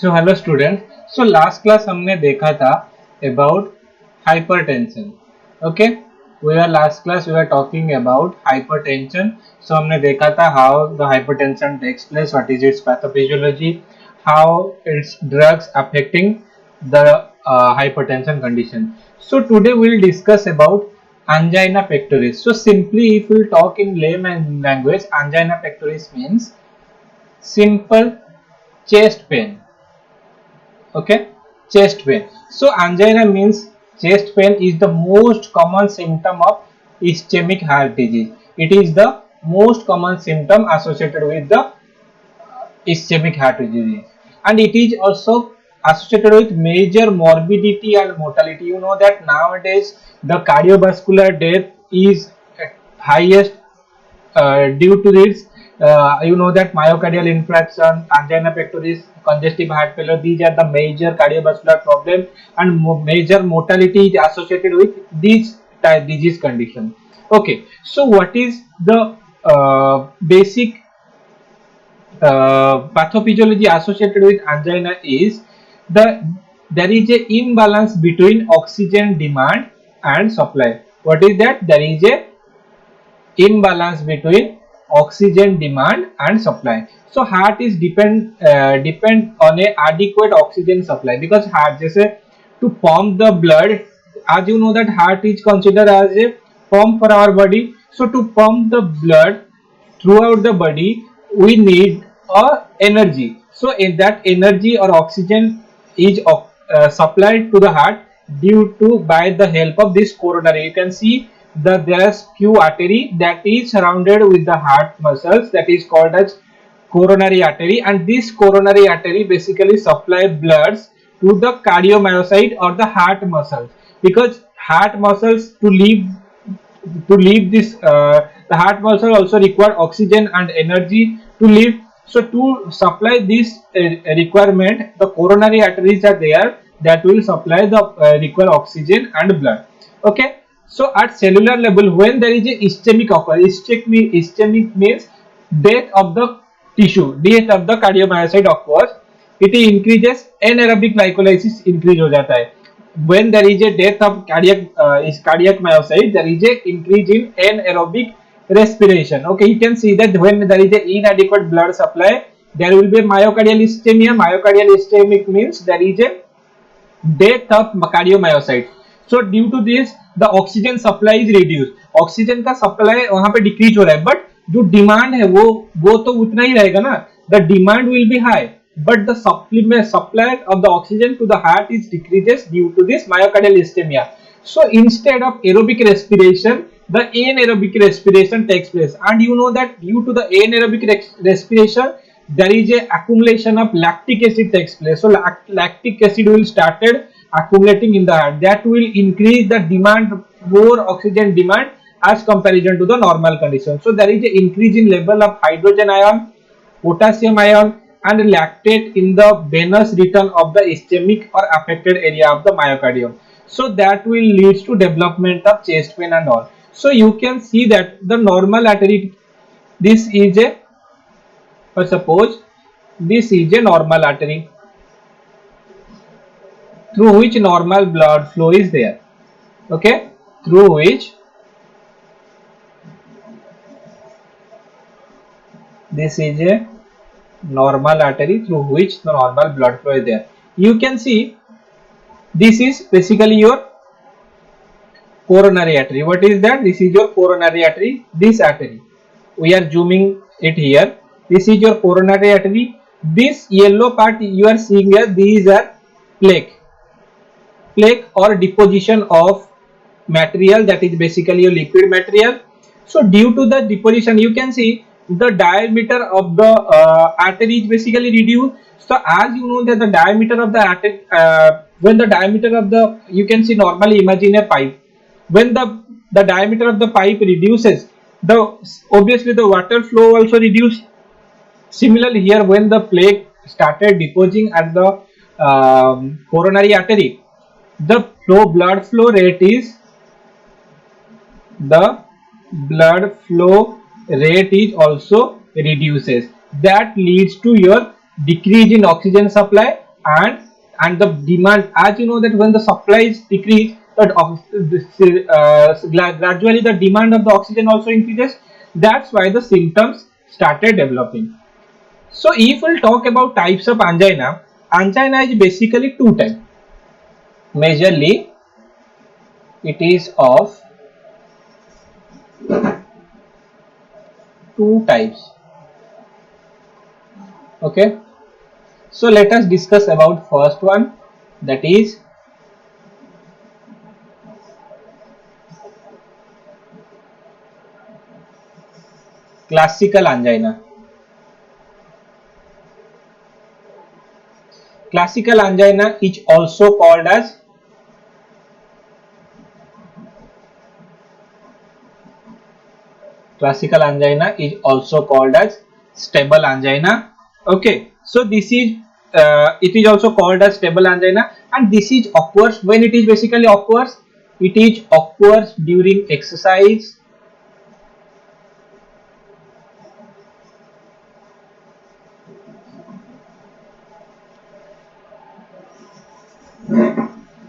सो hello student. So last class हमने देखा था about hypertension. Okay, we are last class we are talking about hypertension. So हमने देखा था how the hypertension takes place, what is its pathophysiology, how its drugs affecting the hypertension condition. So today we'll discuss about angina pectoris. So simply if we'll talk in layman language, angina pectoris means simple chest pain. Okay, chest pain. So angina means chest pain is the most common symptom of ischemic heart disease. It is the most common symptom associated with the ischemic heart disease, and it is also associated with major morbidity and mortality. You know that nowadays the cardiovascular death is highest due to this. You know that myocardial infarction, angina pectoris, congestive heart failure, these are the major cardiovascular problem, and major mortality is associated with these type disease condition. Okay, so what is the basic pathophysiology associated with angina is the there is a imbalance between oxygen demand and supply. What is that? There is a imbalance between oxygen demand and supply. So heart is depend on a adequate oxygen supply, because heart जैसे to pump the blood, as you know that heart is considered as a pump for our body. So to pump the blood throughout the body we need energy. So in that energy or oxygen is supplied to the heart due to by the help of this coronary. You can see that there is few artery that is surrounded with the heart muscles, that is called as coronary artery, and this coronary artery basically supply bloods to the cardiomyocyte or the heart muscles, because heart muscles to live this the heart muscle also require oxygen and energy to live. So to supply this requirement, the coronary arteries are there that will supply the require oxygen and blood. Okay, so at cellular level, when there is a ischemic occur, ischemic means death of the tissue, death of the cardiomyocyte occurs, it increases anaerobic glycolysis increase हो जाता है. When there is a death of cardiac myocyte, there is a increase in anaerobic respiration. Okay, you can see that when there is a inadequate blood supply, there will be myocardial ischemia. Myocardial ischemic means there is a death of cardiomyocyte. So due to this the oxygen supply is reduced. Oxygen का supply वहां पे decrease हो रहा है, but जो demand है वो तो उतना ही रहेगा ना. The demand will be high, but the supply of the oxygen to the heart is decreases due to this myocardial ischemia. So instead of aerobic respiration, the anaerobic respiration takes place, and you know that due to the anaerobic respiration there is a accumulation of lactic acid takes place. So lactic acid will started accumulating in the heart, that will increase the demand, more oxygen demand as comparison to the normal condition. So there is an increase in level of hydrogen ion, potassium ion and lactate in the venous return of the ischemic or affected area of the myocardium. So that will leads to development of chest pain and all. So you can see that the normal artery, this is a, or suppose this is a normal artery through which normal blood flow is there. Okay, through which this is a normal artery through which the normal blood flow is there. You can see this is basically your coronary artery. What is that? This is your coronary artery. This artery, we are zooming it here. This is your coronary artery. This yellow part you are seeing here, these are plaque or deposition of material, that is basically a lipid material. So due to the deposition, you can see the diameter of the artery is basically reduced. So as you know that the diameter of the artery, when the diameter of the, you can see normally imagine a pipe, when the diameter of the pipe reduces, the obviously the water flow also reduce. Similarly here, when the plaque started depositing at the coronary artery, the blood flow rate is, the blood flow rate is also reduces. That leads to your decrease in oxygen supply and the demand, as you know that when the supply is decreased, that gradually the demand of the oxygen also increases. That's why the symptoms started developing. So if we'll talk about types of angina, angina is basically two types. Majorly it is of two types. Okay, so let us discuss about first one, that is classical angina. Classical angina is also called as stable angina. Okay, so this is it is also called as stable angina, and this is occurs when it is basically occurs. It is occurs during exercise.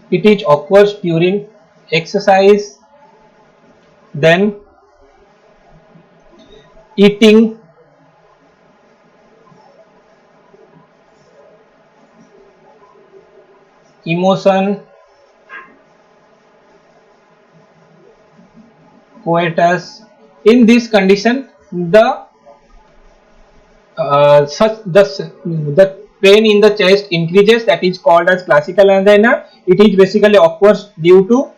It is occurs during exercise, then eating, emotion, coitus. In this condition, the pain in the chest increases. That is called as classical angina. It is basically occurs due to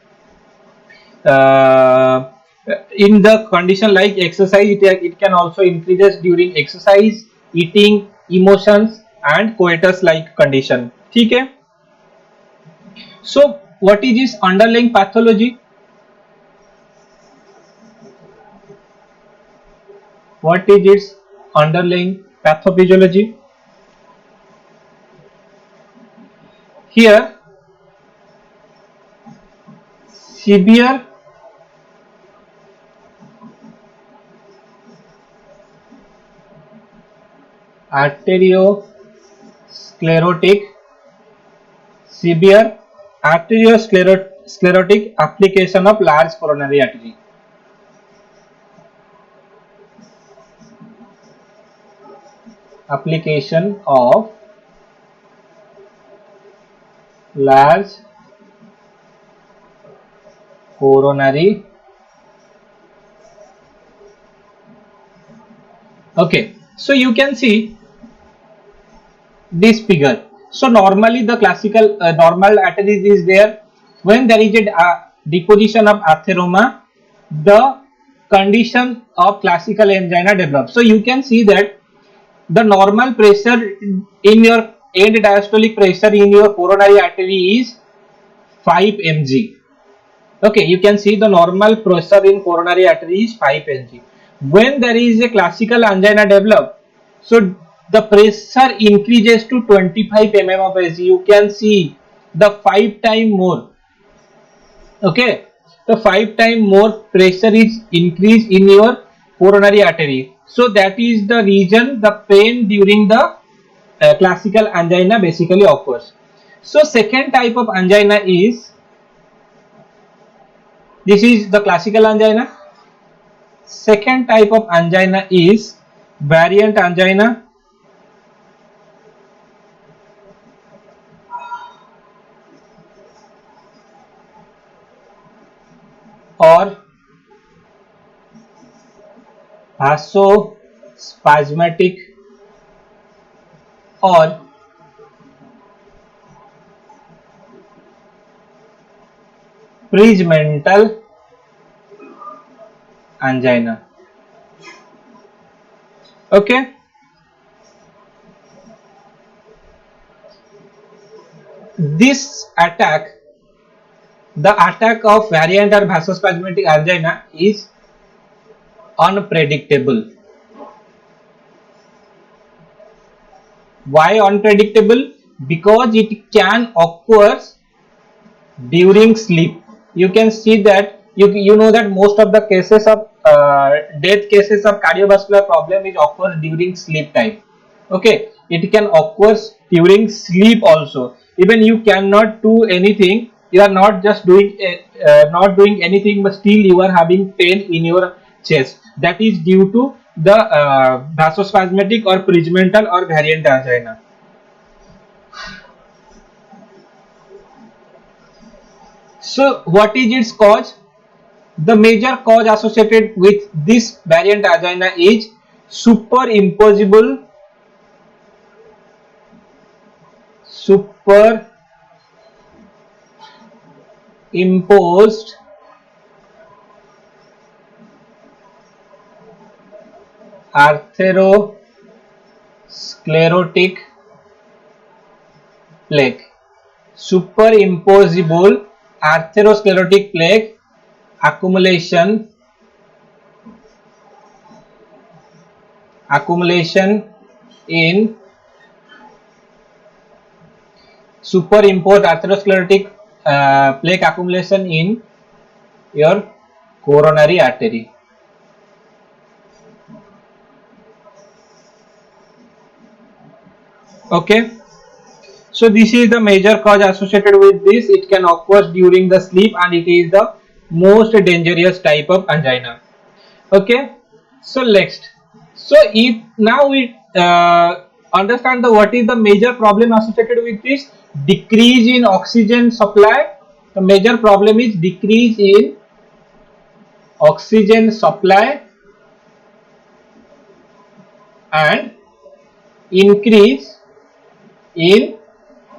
in the condition like exercise. It can also increases during exercise, eating, emotions and coitus like condition. Okay. So what is this underlying pathology? What is its underlying pathophysiology? Here, severe arteriosclerotic severe arteriosclerotic application of large coronary artery. Application of large coronary. Okay, so you can see this figure. So normally the classical normal arteries is there. When there is a deposition of atheroma, the condition of classical angina develops. So you can see that the normal pressure in your end diastolic pressure in your coronary artery is 5 mg. Okay, you can see the normal pressure in coronary artery is 5 mg. When there is a classical angina develop, so the pressure increases to 25 mm of Hg. You can see the 5 times more. Okay, the 5 times more pressure is increased in your coronary artery. So that is the reason the pain during the classical angina basically occurs. So second type of angina is, this is the classical angina. Second type of angina is variant angina or vasospasmatic or presmental angina. Okay, this attack, the attack of variant or vasospasmatic angina is unpredictable. Why unpredictable? Because it can occur during sleep. You can see that you know that most of the cases of death cases of cardiovascular problem is occurs during sleep time. Okay, it can occur during sleep also. Even you cannot do anything, you are not just doing not doing anything, but still you are having pain in your chest. That is due to the vasospasmatic or prismental or variant angina. So what is its cause? The major cause associated with this variant angina is superimposable superimposed atherosclerotic plaque. Superimposable atherosclerotic plaque accumulation in superimposed atherosclerotic plaque accumulation in your coronary artery. Okay, so this is the major cause associated with this. It can occur during the sleep and it is the most dangerous type of angina. Okay, so next, so if now we understand the what is the major problem associated with this, decrease in oxygen supply. The major problem is decrease in oxygen supply and increase in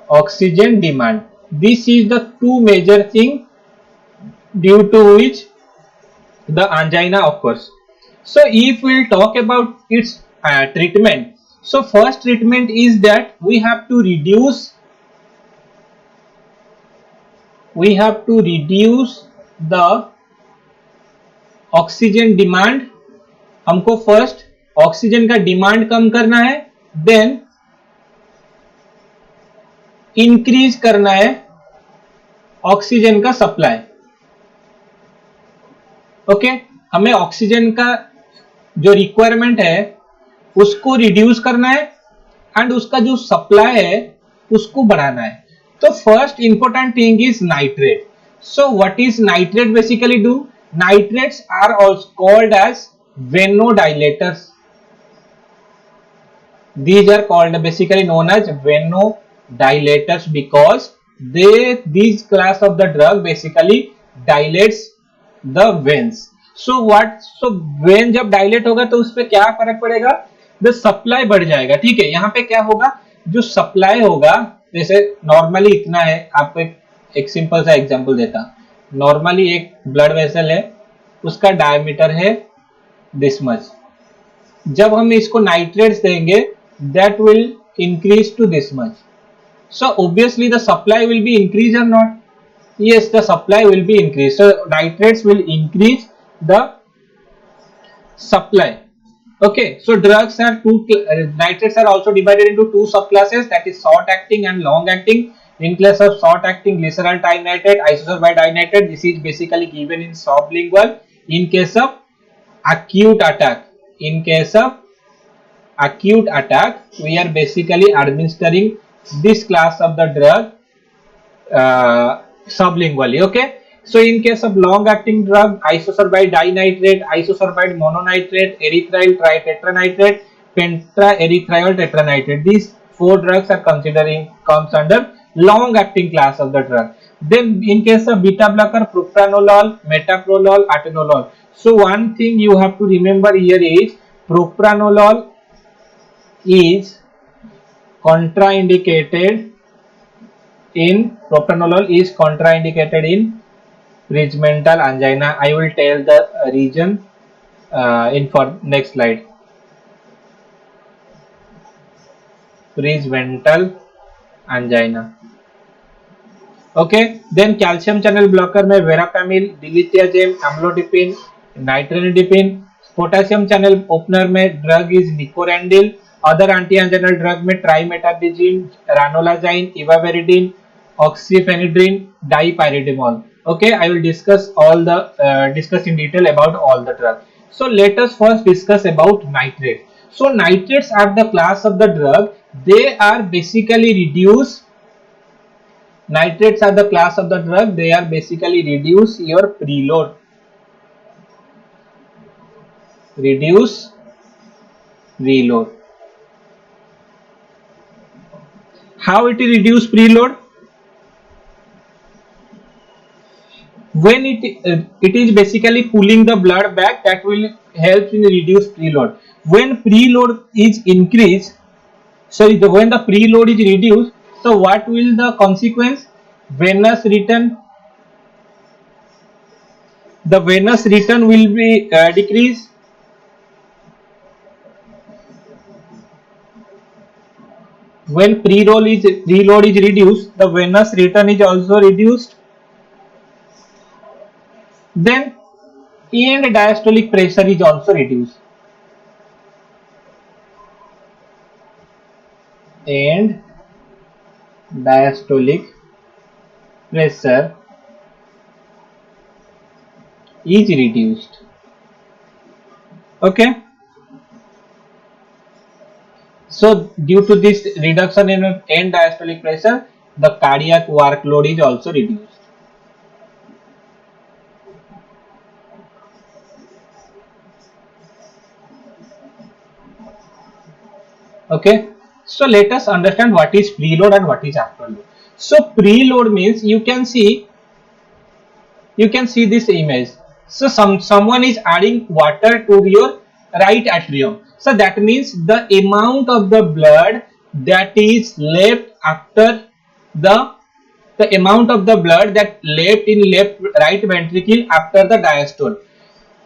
oxygen demand. This is the two major thing due to which the angina occurs. So if we will talk about its treatment, so first treatment is that we have to reduce the oxygen demand. हमको first oxygen का demand कम करना है, then increase करना है oxygen का supply. Okay, हमें oxygen का जो रिक्वायरमेंट है उसको रिड्यूस करना है एंड उसका जो सप्लाई है उसको बढ़ाना है. तो first important thing is nitrate. So what is nitrate basically do? Nitrates are also called as venodilators. These are called basically known as venodilators because these class of the drug basically dilates the veins. So vein जब dilate होगा तो उस पे क्या फर्क पड़ेगा? The supply बढ़ जाएगा. ठीक है, यहाँ पे क्या होगा, जो supply होगा, जैसे नॉर्मली इतना है, आपको एक सिंपल सा एग्जांपल देता. नॉर्मली एक ब्लड वेसल है, उसका डायमीटर है दिस मच. जब हम इसको नाइट्रेट्स देंगे that will increase to this much. So obviously the supply will be increased or not? Yes, the supply will be increased. So nitrates will increase the supply. Okay, so drugs are nitrates are also divided into two subclasses, that is short acting and long acting. In case of short acting, glycerol trinitrate, isosorbide dinitrate, this is basically given in sublingual. In case of acute attack, we are basically administering this class of the drug sublingually. Okay, so in case of long acting drug, isosorbide dinitrate, isosorbide mononitrate, erythryl tritetranitrate, pentaerythryl tetranitrate, these four drugs are comes under long acting class of the drug. Then in case of beta blocker, propranolol, metoprolol, atenolol. So one thing you have to remember here is propranolol is contraindicated in prismental angina. I will tell the reason in for next slide. Prismental angina. Okay, then calcium channel blocker में verapamil, diltiazem, amlodipine, nitranidipine. Potassium channel opener में drug is nicorandil. Other anti anginal drug में trimetazidine, ranolazine, ivabradine, oxyfedrine, dipyridamole. Okay, I will discuss in detail about all the drugs. So let us first discuss about nitrate. So nitrates are the class of the drug They are basically reduce. Nitrates are the class of the drug. They are basically reduce your preload. Reduce reload. How it reduce preload? When it is basically pulling the blood back, that will help in reduce preload. When preload is increased, when the preload is reduced, so what will the consequence? Venous return. The venous return will be decreased. When preload is reduced, the venous return is also reduced. Then end diastolic pressure is also reduced. And diastolic pressure is reduced. Okay. So due to this reduction in end diastolic pressure, the cardiac workload is also reduced. Okay. So let us understand what is preload and what is afterload. So preload means you can see this image. So someone is adding water to your right atrium. So that means the amount of the blood that is left after the amount of the blood that left in right ventricle after the diastole.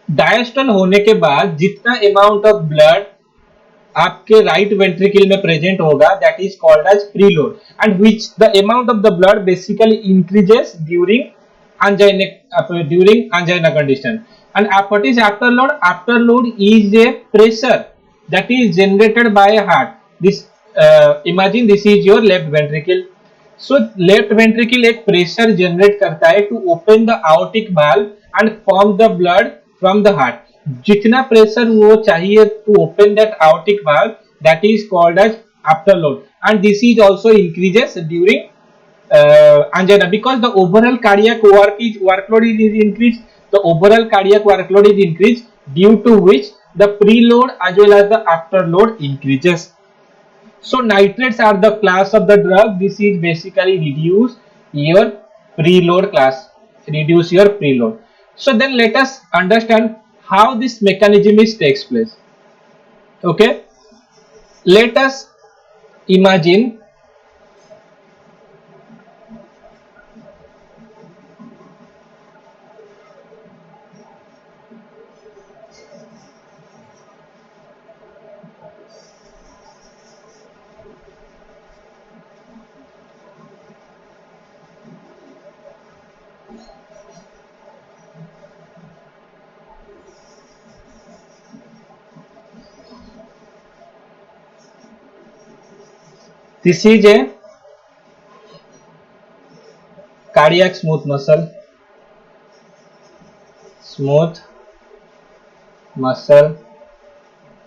Diastole होने के बाद जितना amount of blood आपके right ventricle में present होगा, that is called as preload, and which the amount of the blood basically increases during angina condition. And what is afterload? Afterload is a pressure that is generated by a heart. This imagine this is your left ventricle. So left ventricle एक pressure generate करता है to open the aortic valve and pump the blood from the heart. जितना pressure वो चाहिए to open that aortic valve, that is called as afterload, and this is also increases during angina, because the overall cardiac workload is increased. The overall cardiac workload is increased, due to which the preload as well as the afterload increases. So nitrates are the class of the drug. This is basically reduce your preload class, reduce your preload. So then let us understand how this mechanism is takes place. Okay, let us imagine this is a cardiac smooth muscle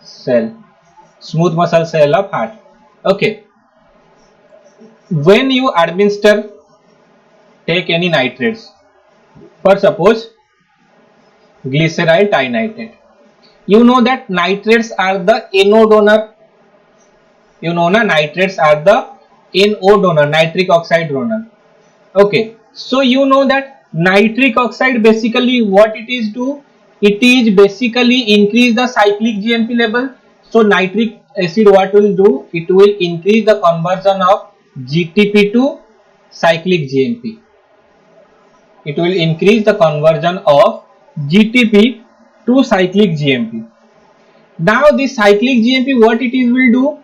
cell, smooth muscle cell of heart. Okay, when you administer, take any nitrates, for suppose glyceryl trinitrate, you know that nitrates are the NO donor. You know na, nitrates are the NO donor, nitric oxide donor. Okay, so you know that nitric oxide basically what it is do? It is basically increase the cyclic GMP level. So nitric acid what will do? It will increase the conversion of GTP to cyclic GMP. It will increase the conversion of GTP to cyclic GMP. Now this cyclic GMP what it is will do?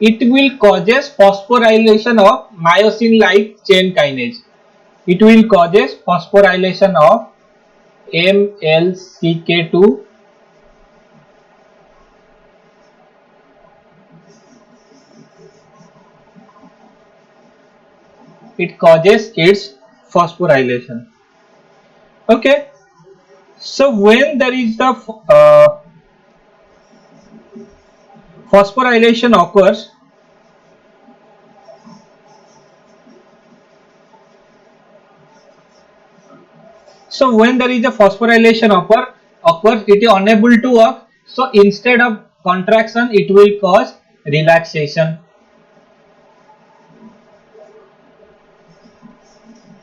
It will causes phosphorylation of myosin like chain kinase. It will causes phosphorylation of MLCK2 it causes its phosphorylation. Okay, so when there is the phosphorylation occurs, So when there is a phosphorylation occurs, it is unable to work. So instead of contraction, it will cause relaxation.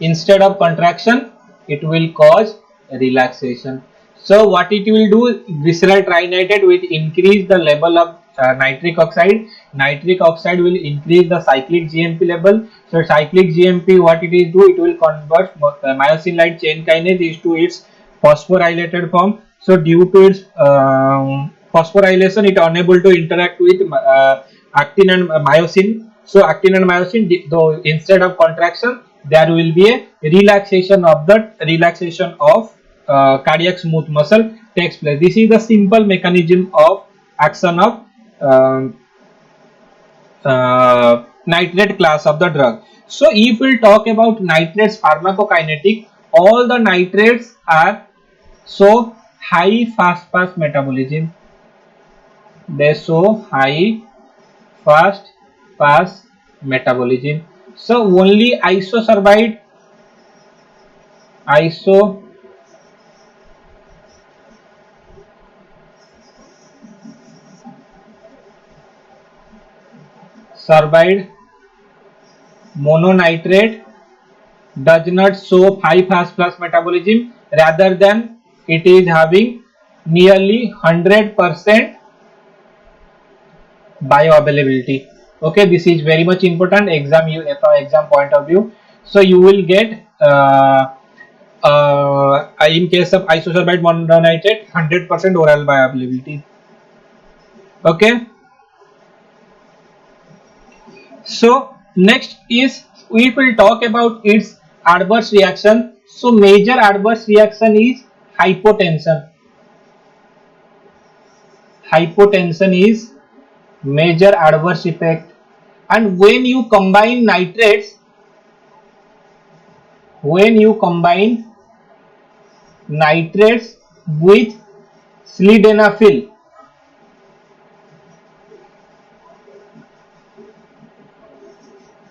Instead of contraction, it will cause relaxation. So what it will do, glycerol trinitrate will increase the level of nitric oxide. Nitric oxide will increase the cyclic GMP level. So cyclic GMP, what it is do, it will convert myosin light chain kinase is to its phosphorylated form. So due to its phosphorylation, it unable to interact with actin and myosin. So actin and myosin, though instead of contraction, there will be a relaxation of cardiac smooth muscle takes place. This is the simple mechanism of action of nitrate class of the drug. So if we talk about nitrates pharmacokinetic, all the nitrates are so high fast metabolism. They show high fast metabolism. So only isosorbide mononitrate does not show high fast metabolism, rather than it is having nearly 100% bioavailability. Okay, this is very much important from exam point of view. So you will get in case of isosorbide mononitrate 100% oral bioavailability. Okay, so next is we will talk about its adverse reaction. So major adverse reaction is hypotension. Hypotension is major adverse effect. And when you combine nitrates, with sildenafil,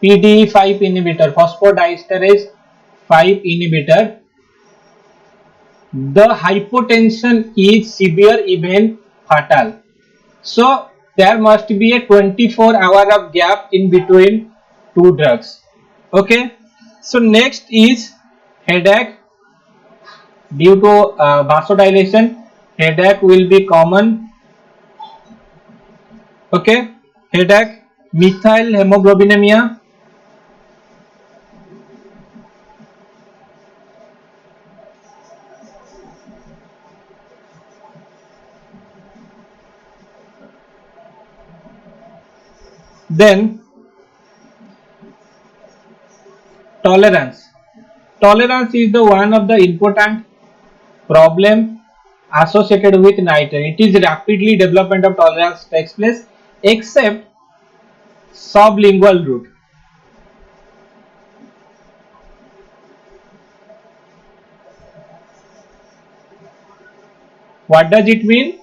PDE5 inhibitor, phosphodiesterase 5 inhibitor, the hypotension is severe, even fatal. So there must be a 24-hour of gap in between two drugs. Okay, so next is headache. Due to vasodilation, headache will be common. Okay, headache, methyl hemoglobinemia, then tolerance. Tolerance is the one of the important problem associated with nitrate. It is rapidly development of tolerance takes place except sublingual route. What does it mean?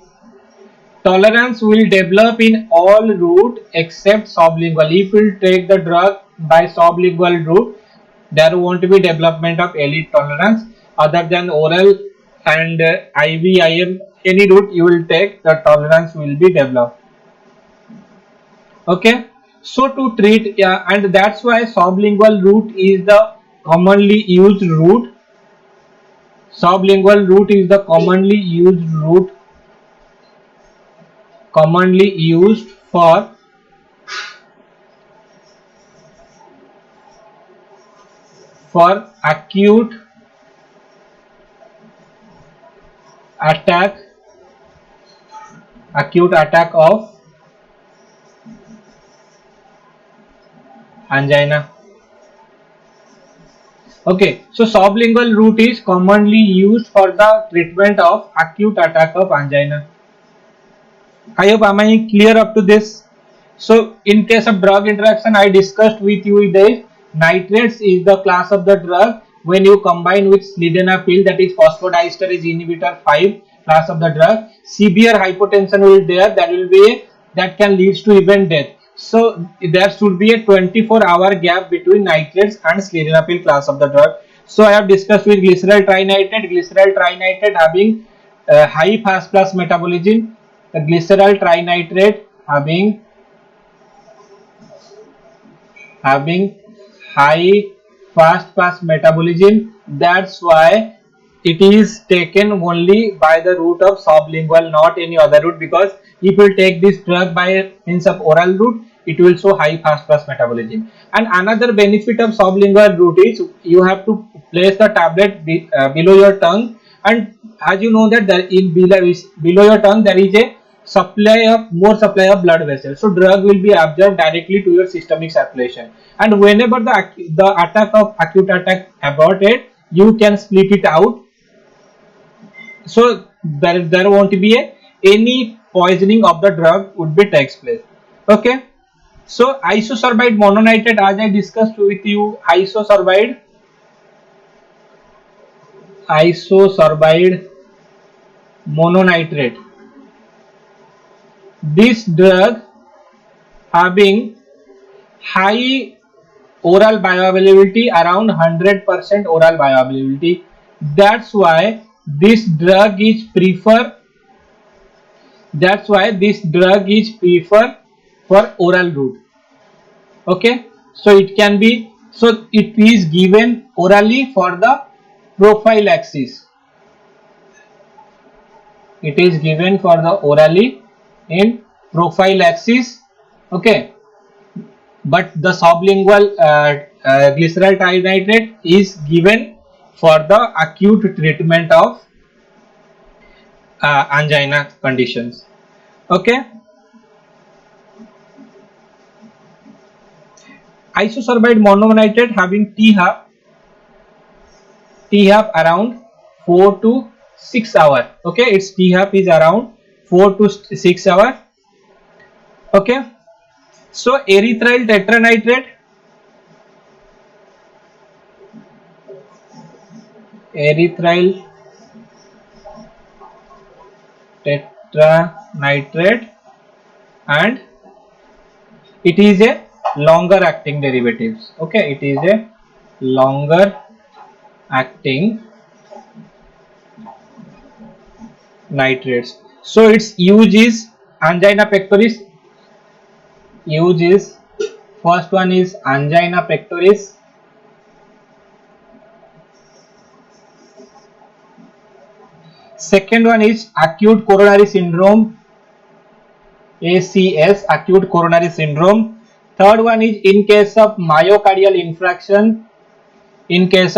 Tolerance will develop in all route except sublingual. If you take the drug by sublingual route, there won't be development of elite tolerance. Other than oral and IV, IM, any route you will take, the tolerance will be developed. Okay, so to treat, and that's why sublingual route is the commonly used route. Sublingual route is the commonly used for acute attack of angina. Okay, so sublingual route is commonly used for the treatment of acute attack of angina. I hope am I clear up to this? So in case of drug interaction, I discussed with you that nitrates is the class of the drug when you combine with sildenafil, that is phosphodiesterase inhibitor 5 class of the drug. Severe hypotension will there, that can lead to even death. So there should be a 24-hour gap between nitrates and sildenafil class of the drug. So I have discussed with glycerol trinitrate. Glycerol trinitrate having high fast class metabolism. The glycerol trinitrate having high fast fast metabolism. That's why it is taken only by the route of sublingual, not any other route, because if you take this drug by means of oral route, it will show high fast fast metabolism. And another benefit of sublingual route is you have to place the tablet below your tongue, and as you know that there in below your tongue there is a more supply of blood vessels, so drug will be absorbed directly to your systemic circulation, and whenever the attack of acute attack aborted, you can split it out, so there won't be any poisoning of the drug would be takes place. Okay, so isosorbide mononitrate, as I discussed with you, isosorbide mononitrate, this drug having high oral bioavailability, around 100% oral bioavailability. That's why this drug is preferred. That's why this drug is preferred for oral route. Okay, so it can be, so it is given orally for the prophylaxis. It is given for the orally in prophylaxis. Okay, but the sublingual glycerol trinitrate is given for the acute treatment of angina conditions. Okay, isosorbide mononitrate having T-half around 4 to 6 hours. Okay, its T-half is around 4 to 6 hours. Okay, so erythryl tetranitrate, and it is a longer acting derivatives. Okay, it is a longer acting nitrates. So its use is angina pectoris. Use is, first one is angina pectoris. Second one is acute coronary syndrome, ACS, acute coronary syndrome. Third one is in case of myocardial infarction, in case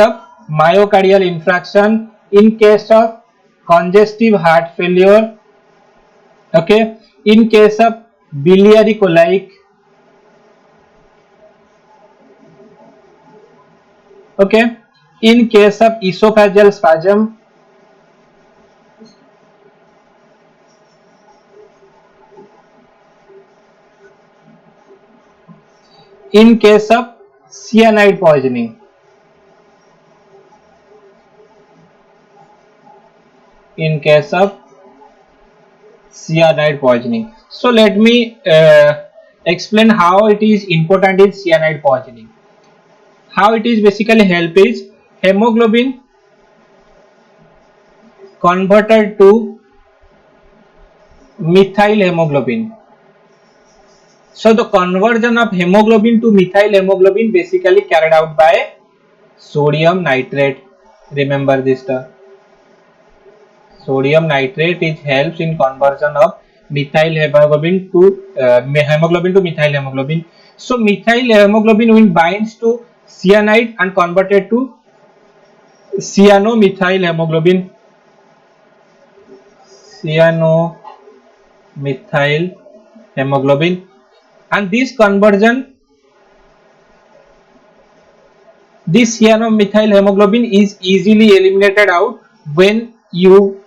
of congestive heart failure. Okay, in case of biliary colic. Okay, in case of esophageal spasm. In case of cyanide poisoning. In case of cyanide poisoning. So let me explain how it is important in cyanide poisoning. How it is basically help is hemoglobin converted to methyl hemoglobin. So the conversion of hemoglobin to methyl hemoglobin basically carried out by sodium nitrate. Remember this term. Sodium nitrate it helps in conversion of methyl hemoglobin to methyl hemoglobin. So methyl hemoglobin will binds to cyanide and converted to cyanomethyl hemoglobin. Cyanomethyl hemoglobin, and this conversion, this cyanomethyl hemoglobin is easily eliminated out when you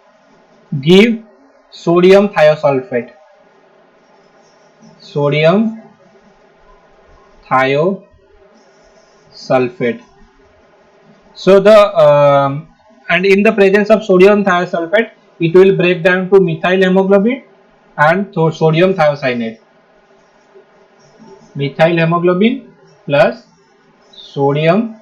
give sodium thiosulfate. Sodium thiosulfate. So the and in the presence of sodium thiosulfate, it will break down to methyl hemoglobin and sodium thiocyanate. Methyl hemoglobin plus sodium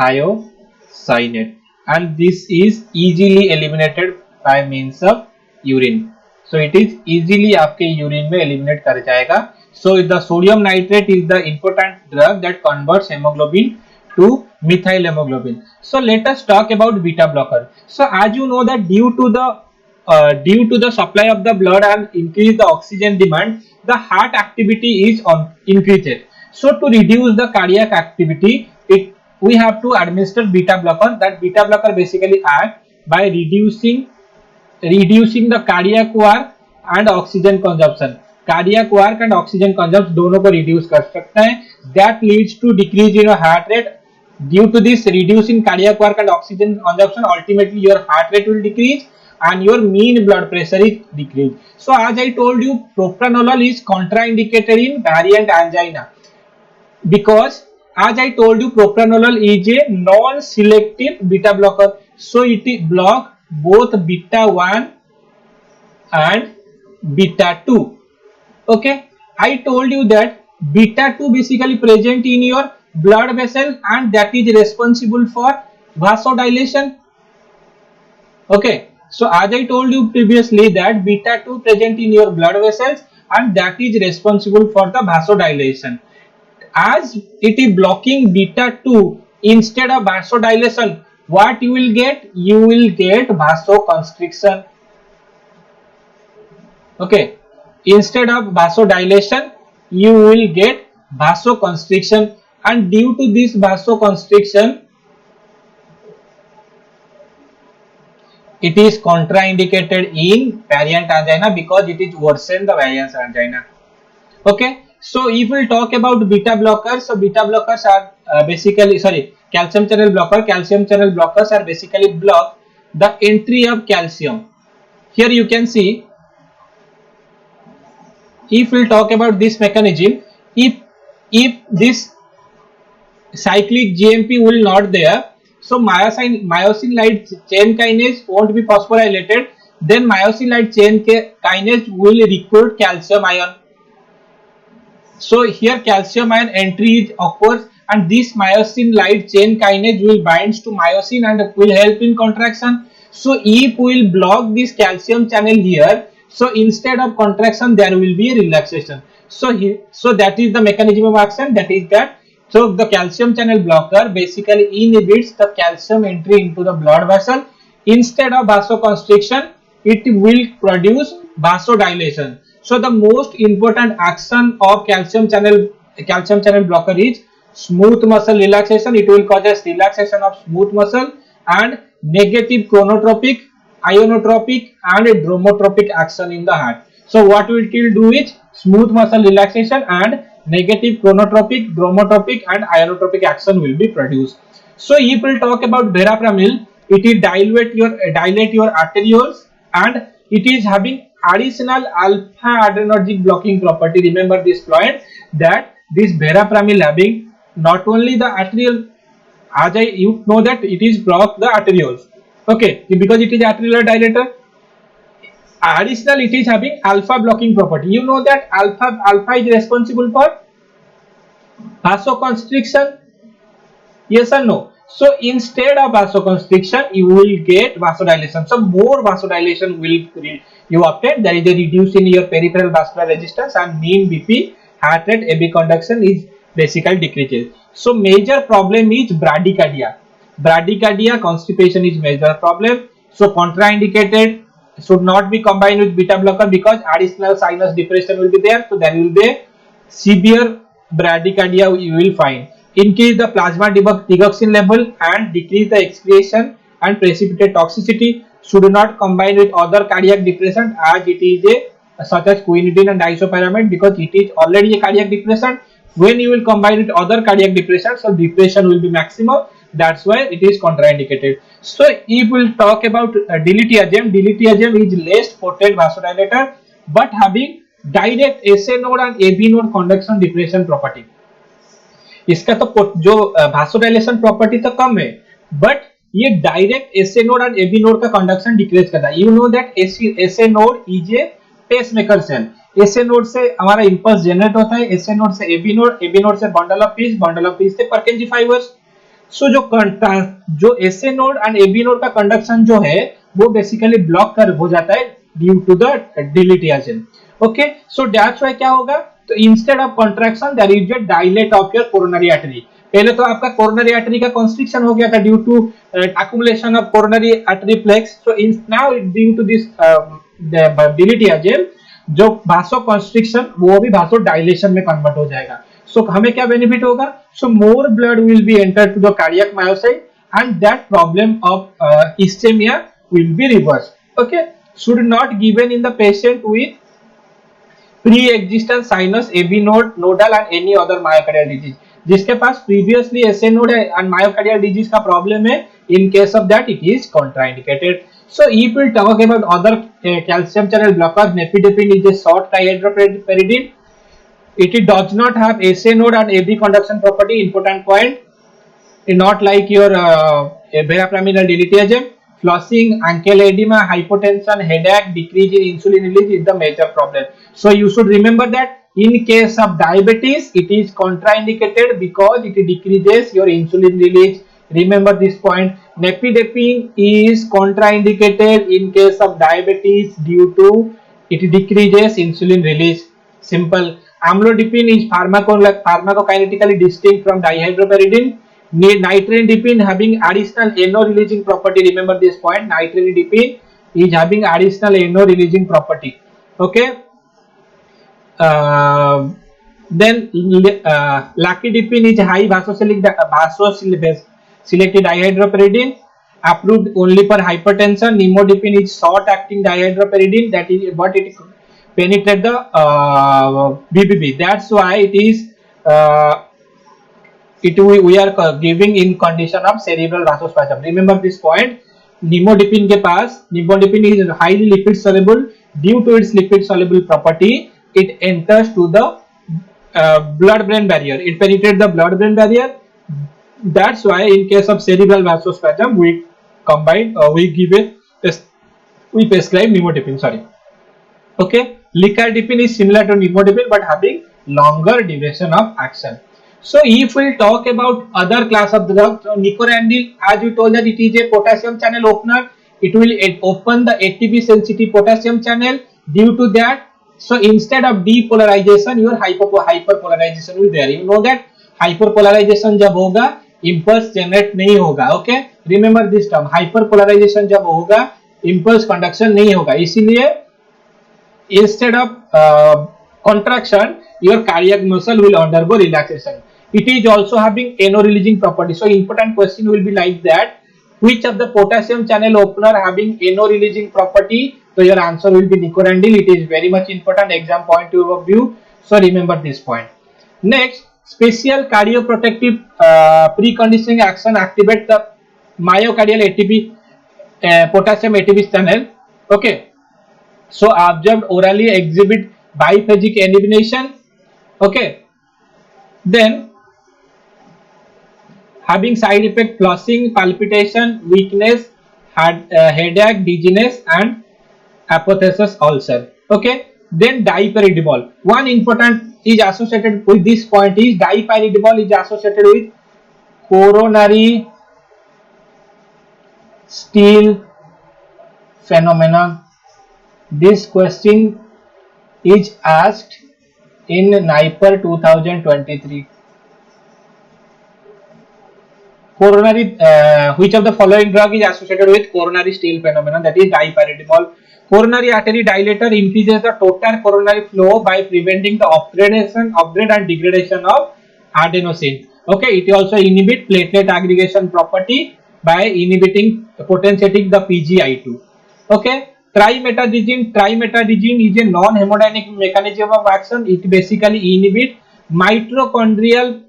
thiocyanate, and this is easily eliminated by means of urine. So it is easily आपके urine में eliminate कर जाएगा. So the sodium nitrate is the important drug that converts hemoglobin to methyl hemoglobin. So let us talk about beta blocker. So as you know that due to the supply of the blood and increase the oxygen demand, the heart activity is increased. So to reduce the cardiac activity, we have to administer beta blocker. That beta blocker basically act by reducing the cardiac work and oxygen consumption. Cardiac work and oxygen consumption दोनों को reduce कर सकता है. That leads to decrease in your heart rate. Due to this reduce in cardiac work and oxygen consumption, ultimately your heart rate will decrease and your mean blood pressure is decreased. So as I told you, propranolol is contraindicated in variant angina because as I told you, propranolol is a non-selective beta blocker. So it block both beta 1 and beta 2. Okay, I told you that beta 2 basically present in your blood vessel and that is responsible for vasodilation. Okay, so as I told you previously that beta 2 present in your blood vessels and that is responsible for the vasodilation. As it is blocking beta 2 instead of vasodilation, what you will get? You will get vasoconstriction. Okay, instead of vasodilation, you will get vasoconstriction, and due to this vasoconstriction, it is contraindicated in variant angina because it is worsen the variant angina. Okay, so if we talk about beta blockers, so beta blockers are calcium channel blocker. Calcium channel blockers are basically block the entry of calcium. Here you can see, if we talk about this mechanism, if this cyclic GMP will not there, so myosin light chain kinase won't be phosphorylated, then myosin light chain kinase will recruit calcium ion. So here calcium ion entry occurs and this myosin light chain kinase will binds to myosin and will help in contraction. So if we will block this calcium channel here, so instead of contraction there will be a relaxation. So that is the mechanism of action, that is that. So the calcium channel blocker basically inhibits the calcium entry into the blood vessel. Instead of vasoconstriction, it will produce vasodilation. So the most important action of calcium channel blocker is smooth muscle relaxation. It will cause relaxation of smooth muscle and negative chronotropic, ionotropic and dromotropic action in the heart. So what it will do is smooth muscle relaxation and negative chronotropic, dromotropic and ionotropic action will be produced. So if we talk about verapamil, it will dilate your arterioles and it is having additional alpha adrenergic blocking property. Remember this point that this verapamil having not only the arterial, as you know that it is block the arterioles. Okay, because it is arterial dilator. Additional, it is having alpha blocking property. You know that alpha is responsible for vasoconstriction. Yes or no? So instead of vasoconstriction, you will get vasodilation. So more vasodilation will you obtain. There is a reduce in your peripheral vascular resistance and mean BP, heart rate, AB conduction is basically decreases. So major problem is bradycardia. Bradycardia, constipation is major problem. So contraindicated, should not be combined with beta blocker because additional sinus depression will be there. So there will be a severe bradycardia you will find. Increase the plasma digoxin level and decrease the excretion and precipitate toxicity. Should not combine with other cardiac depressant as it is such as quinidine and disopyramide because it is already a cardiac depressant. When you will combine with other cardiac depressants, so depression will be maximum. That's why it is contraindicated. So if we will talk about diltiazem is less potent vasodilator but having direct SA node and AB node conduction depression property. इसका तो जो vasodilation property तो कम है but ये direct SA node और AB node का conduction decrease करता है. You know that SA node is a pacemaker cell. SA node से हमारा इंपल्स जनरेट होता है, एसए नोड से एबी नोड से बंडल ऑफ पीस से परकेंजी फाइबर्स. सो जो SA node and AB node का कंडक्शन जो है वो बेसिकली ब्लॉक कर हो जाता है due to the diltiazem. Okay, so that's why क्या होगा, तो instead of contraction there is a dilate of your coronary artery. पहले तो आपका कोरोनरी आर्टरी का कंस्ट्रिक्शन हो गया था due to accumulation of coronary artery plaques. So in now due to this डिलीटियाजन, जो भासो कंस्ट्रिक्शन वो भी भासो डायलेशन में कन्वर्ट हो जाएगा. सो हमें क्या बेनिफिट होगा, so more blood will be enter to the cardiac myocyte and that problem of ischaemia will be reverse. Okay, should not given in the patient with pre-existent sinus, AB node, nodal and any other myocardial disease. जिसके पास previously SA node and myocardial disease का problem है, in case of that it is contraindicated. So if we talk about other calcium channel blockers, nifedipine is a short dihydropyridine. It does not have SA node and AB conduction property. Important point, not like your verapaminyl diltiazem. Flushing, ankle edema, hypotension, headache, decrease in insulin release is the major problem. So you should remember that in case of diabetes it is contraindicated because it decreases your insulin release. Remember this point. Nifedipine is contraindicated in case of diabetes due to it decreases insulin release. Simple. Amlodipine is pharmacokinetically distinct from dihydropyridine. Nitridipine having additional NO releasing property. Remember this point. Nitridipine is having additional NO releasing property. Okay. Then Lakidipine is high vasoselective dihydropyridine, approved only for hypertension. Nimodipine is short acting dihydropyridine, that is what it penetrate the BBB. That's why it is we are giving in condition of cerebral vasospasm. Remember this point. Nimodipine के पास, nimodipine is highly lipid soluble. Due to its lipid soluble property, it enters to the blood brain barrier. It penetrates the blood brain barrier. That's why in case of cerebral vasospasm we combine we prescribe nimodipine. Sorry. Okay, licardipine is similar to nimodipine but having longer duration of action. So if we talk about other class of drugs, nicorandil, as we told that it is a potassium channel opener, it will open the ATP sensitive potassium channel. Due to that, so instead of depolarization, your hyperpolarization will there. You know that hyperpolarization जब होगा impulse generate नहीं होगा. Okay, remember this term. Hyperpolarization जब होगा impulse conduction नहीं होगा. इसीलिए instead of contraction, your cardiac muscle will undergo relaxation. It is also having NO releasing property. So important question will be like that, which of the potassium channel opener having NO releasing property? So your answer will be nicorandil. It is very much important exam point of view. So remember this point. Next, special cardioprotective preconditioning action activate the myocardial ATP potassium ATP channel. Okay, so observed orally exhibit biphasic elimination. Okay, then having side effect flushing, palpitation, weakness, headache, dizziness and apotheosis ulcer. Okay, then dipyridinol. One important is associated with this point is dipyridinol is associated with coronary steel phenomenon. This question is asked in NIPER 2023. Coronary, which of the following drug is associated with coronary steel phenomenon? That is dipyridinol. Coronary artery dilator increases the total coronary flow by preventing the upgrade and degradation of adenosine. Okay, it also inhibits platelet aggregation property by inhibiting potentiating the PGI2. Okay, trimetazidine is a non-hemodynamic mechanism of action. It basically inhibits mitochondrial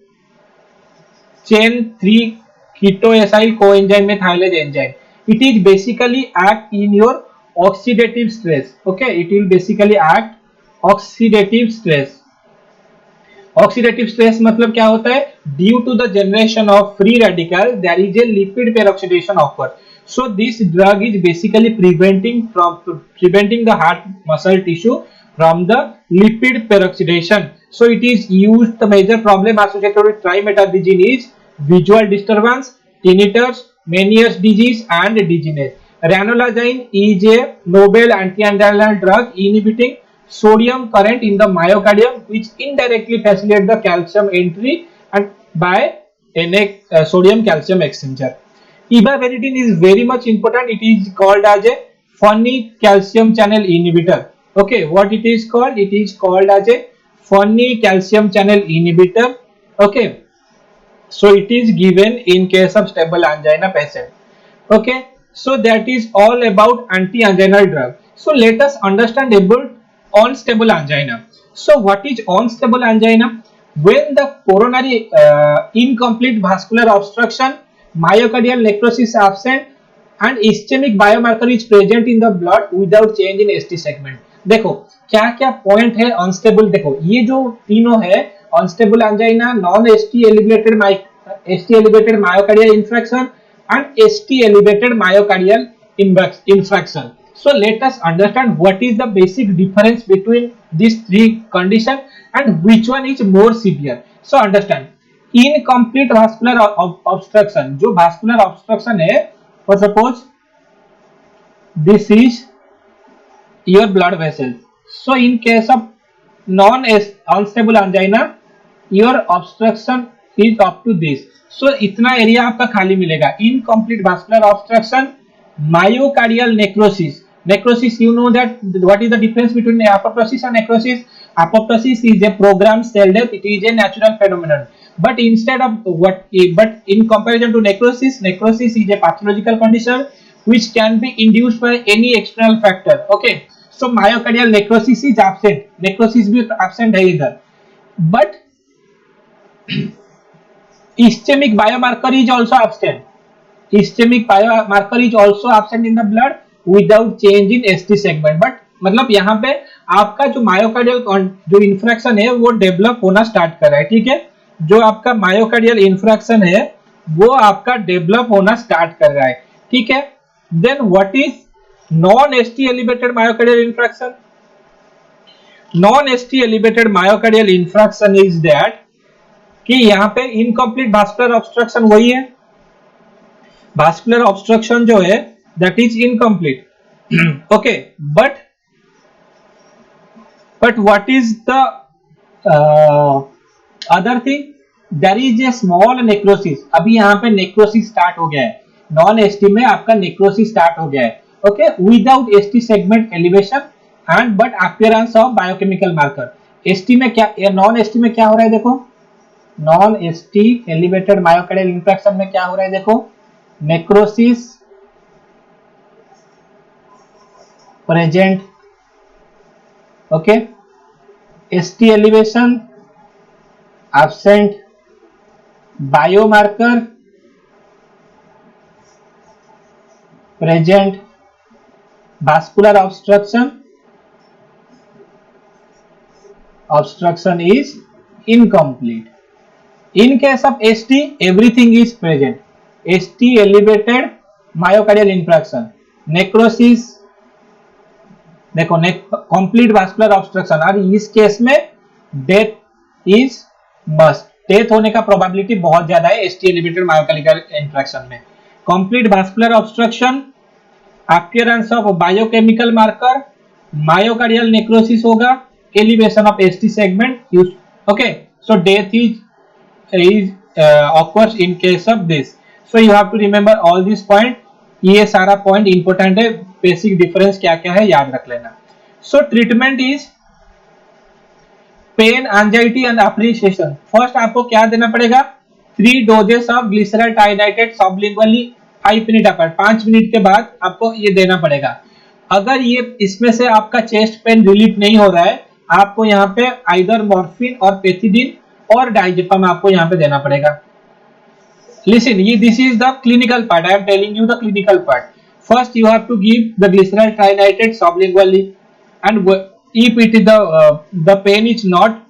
chain 3 ketoacyl coenzyme methylase enzyme. It is basically act in your oxidative stress. Okay, it will basically act oxidative stress. Oxidative stress मतलब क्या होता है? Due to the generation of free radical, there is a lipid peroxidation occurs. So this drug is basically preventing the heart muscle tissue from the lipid peroxidation. So it is used. The major problem associated with trimetazidine is visual disturbance, tinnitus, Meniere's disease, and dizziness. Ranolazine is a novel anti-anginal drug inhibiting sodium current in the myocardium, which indirectly facilitates the calcium entry and by sodium calcium exchanger. Ivabradine is very much important. It is called as a funny calcium channel inhibitor. Okay, what it is called? It is called as a funny calcium channel inhibitor. Okay, so it is given in case of stable angina patient. Okay, so that is all about anti-anginal drug. So let us understand about unstable angina. So what is unstable angina? When the coronary incomplete vascular obstruction, myocardial necrosis absent, and ischemic biomarker is present in the blood without change in ST segment. देखो क्या क्या point है unstable. देखो ये जो तीनों है, unstable angina, non ST elevated myocardial infraction and ST elevated myocardial infarction. So let us understand what is the basic difference between these three conditions and which one is more severe. So understand, incomplete vascular obstruction, जो vascular obstruction है, for suppose this is your blood vessel. So in case of unstable angina, your obstruction is up to this. So इतना area आपका खाली मिलेगा. Incomplete vascular obstruction, myocardial necrosis. Necrosis, you know that what is the difference between apoptosis and necrosis? Apoptosis is a programmed cell death. It is a natural phenomenon. But instead of but in comparison to necrosis, necrosis is a pathological condition which can be induced by any external factor. Okay, so myocardial necrosis is absent. Necrosis भी absent है इधर. But ischemic biomarker is also absent. Ischemic biomarker is also absent in the blood without change in ST segment. But मतलब यहाँ पे आपका जो myocardial जो infraction है वो डेवलप होना स्टार्ट कर रहा है. ठीक है, जो आपका मायोकार्डियल इंफ्रैक्शन है वो आपका डेवलप होना स्टार्ट कर रहा है. ठीक है, then what is non ST elevated myocardial infarction? Non ST elevated myocardial infarction is that कि यहाँ पे इनकम्प्लीट वास्कुलर ऑब्स्ट्रक्शन वही है. वास्कुलर ऑब्स्ट्रक्शन जो है that is incomplete. Okay, but what is the other thing? There is a small necrosis. अभी यहाँ पे नेक्रोसिस स्टार्ट हो गया है. नॉन एसटी में आपका नेक्रोसिस स्टार्ट हो गया है. Okay, without ST segment elevation and but appearance of biochemical marker. ST में क्या, नॉन एसटी में क्या हो रहा है? देखो non ST elevated myocardial infraction में क्या हो रहा है? देखो necrosis present. Okay, ST elevation absent, biomarker present, vascular obstruction is incomplete. In case of ST, everything is present. ST elevated myocardial infarction, necrosis, देखो complete vascular obstruction. और इस case में डेथ इज मस्ट. डेथ होने का probability बहुत ज्यादा है ST elevated myocardial infarction में. complete vascular obstruction, appearance of biochemical marker, myocardial necrosis होगा, elevation of ST segment. Okay, so death is occurs in case of this. So you have to remember all these point. ये सारा point important है. Basic difference क्या क्या है याद रख लेना. So treatment is pain, anxiety and appreciation. First आपको क्या देना पड़ेगा? 3 doses of glyceryl trinitrate sublingually 5 minute apart. 5 minute के बाद आपको ये देना पड़ेगा. अगर ये इसमें से आपका चेस्ट पेन रिलीफ नहीं हो रहा है, आपको यहाँ पे आइदर मॉर्फिन और पेथिडिन और डाइजेपम आपको यहाँ पे देना पड़ेगा. Listen, this is the clinical part. I am telling you the clinical part. First, you have to give the glyceryl trinitrate sublingually, and if it is the pain is not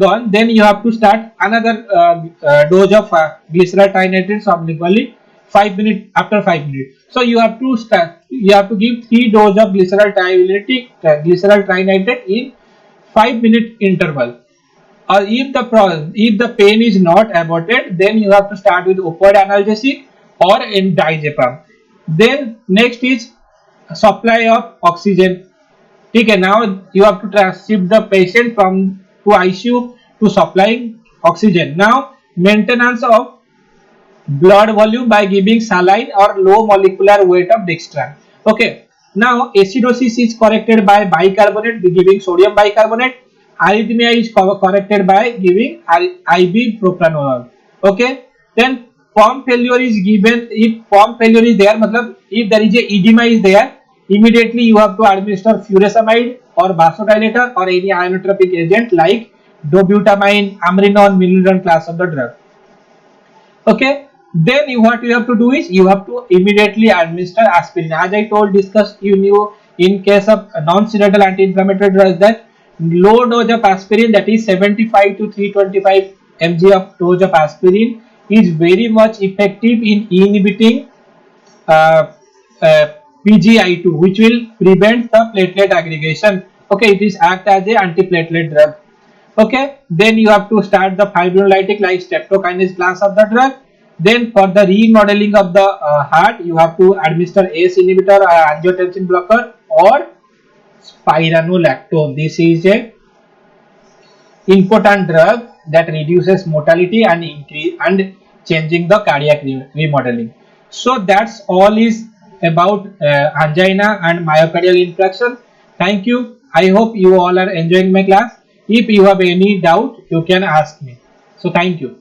gone, then you have to start another dose of glyceryl trinitrate sublingually 5 minutes after 5 minutes. So you have to give 3 dose of glyceryl trinitrate in 5 minute interval. or if the pain is not abated, then you have to start with opioid analgesic or in diazepam. Then next is supply of oxygen. Okay, now you have to shift the patient from to ICU to supplying oxygen. Now maintenance of blood volume by giving saline or low molecular weight of dextran. Okay, now acidosis is corrected by bicarbonate, giving sodium bicarbonate. Arrhythmia is corrected by giving IV propranolol. Okay, then pump failure is given. If pump failure is there, matlab if there is a edema is there, immediately you have to administer furosemide or vasodilator or any inotropic agent like dobutamine, amrinone, milrinone class of the drug. Okay, then what you have to do is you have to immediately administer aspirin. As I told, discussed, you knew in case of non-steroidal anti-inflammatory drugs that low dose of aspirin, that is 75 to 325 mg of dose of aspirin, is very much effective in inhibiting uh, uh, PGI2, which will prevent the platelet aggregation. Okay, it is act as a antiplatelet drug. Okay, then you have to start the fibrinolytic like streptokinase class of the drug. Then for the remodeling of the heart, you have to administer ACE inhibitor or angiotensin blocker or spironolactone. This is a important drug that reduces mortality and increase and changing the cardiac remodeling. So that's all is about angina and myocardial infarction. Thank you. I hope you all are enjoying my class. If you have any doubt, you can ask me. So thank you.